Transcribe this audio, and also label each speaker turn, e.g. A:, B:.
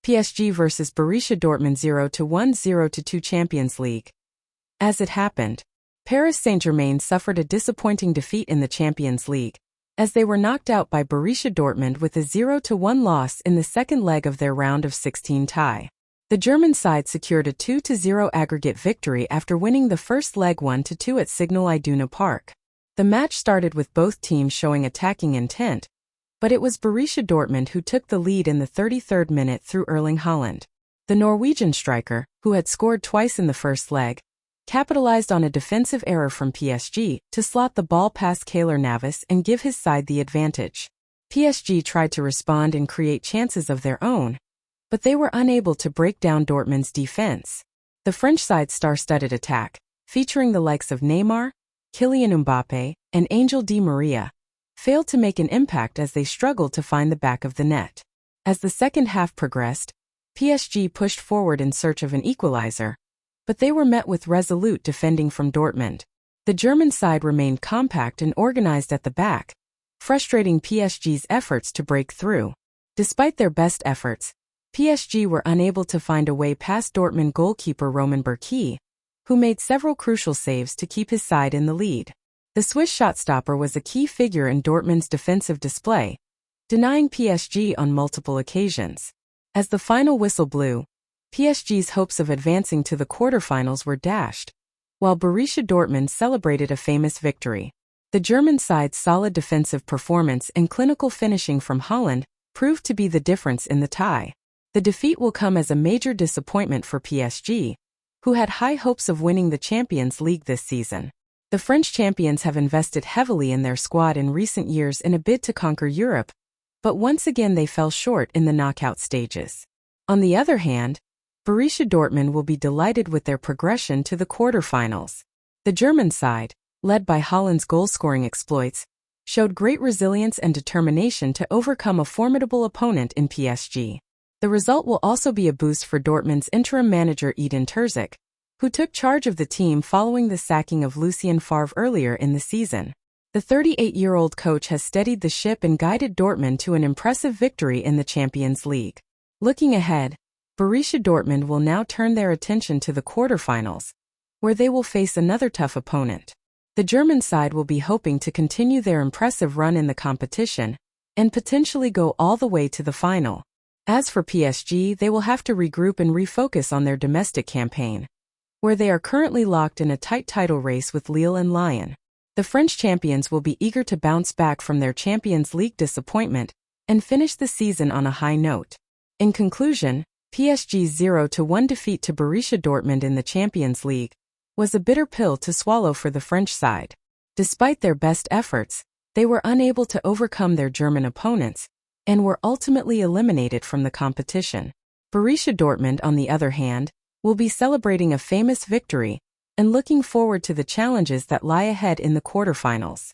A: PSG vs Borussia Dortmund 0-1 0-2 Champions League. As it happened, Paris Saint-Germain suffered a disappointing defeat in the Champions League, as they were knocked out by Borussia Dortmund with a 0-1 loss in the second leg of their round of 16 tie. The German side secured a 2-0 aggregate victory after winning the first leg 1-2 at Signal Iduna Park. The match started with both teams showing attacking intent, but it was Borussia Dortmund who took the lead in the 33rd minute through Erling Haaland. The Norwegian striker, who had scored twice in the first leg, capitalized on a defensive error from PSG to slot the ball past Keylor Navas and give his side the advantage. PSG tried to respond and create chances of their own, but they were unable to break down Dortmund's defense. The French side's star-studded attack, featuring the likes of Neymar, Kylian Mbappé, and Angel Di Maria, failed to make an impact as they struggled to find the back of the net. As the second half progressed, PSG pushed forward in search of an equalizer, but they were met with resolute defending from Dortmund. The German side remained compact and organized at the back, frustrating PSG's efforts to break through. Despite their best efforts, PSG were unable to find a way past Dortmund goalkeeper Roman Bürki, who made several crucial saves to keep his side in the lead. The Swiss shotstopper was a key figure in Dortmund's defensive display, denying PSG on multiple occasions. As the final whistle blew, PSG's hopes of advancing to the quarterfinals were dashed, while Borussia Dortmund celebrated a famous victory. The German side's solid defensive performance and clinical finishing from Haaland proved to be the difference in the tie. The defeat will come as a major disappointment for PSG, who had high hopes of winning the Champions League this season. The French champions have invested heavily in their squad in recent years in a bid to conquer Europe, but once again they fell short in the knockout stages. On the other hand, Borussia Dortmund will be delighted with their progression to the quarterfinals. The German side, led by Haaland's goal-scoring exploits, showed great resilience and determination to overcome a formidable opponent in PSG. The result will also be a boost for Dortmund's interim manager Edin Terzic, who took charge of the team following the sacking of Lucien Favre earlier in the season. The 38-year-old coach has steadied the ship and guided Dortmund to an impressive victory in the Champions League. Looking ahead, Borussia Dortmund will now turn their attention to the quarterfinals, where they will face another tough opponent. The German side will be hoping to continue their impressive run in the competition and potentially go all the way to the final. As for PSG, they will have to regroup and refocus on their domestic campaign, where they are currently locked in a tight title race with Lille and Lyon. The French champions will be eager to bounce back from their Champions League disappointment and finish the season on a high note. In conclusion, PSG's 0-1 defeat to Borussia Dortmund in the Champions League was a bitter pill to swallow for the French side. Despite their best efforts, they were unable to overcome their German opponents and were ultimately eliminated from the competition. Borussia Dortmund, on the other hand, will be celebrating a famous victory and looking forward to the challenges that lie ahead in the quarterfinals.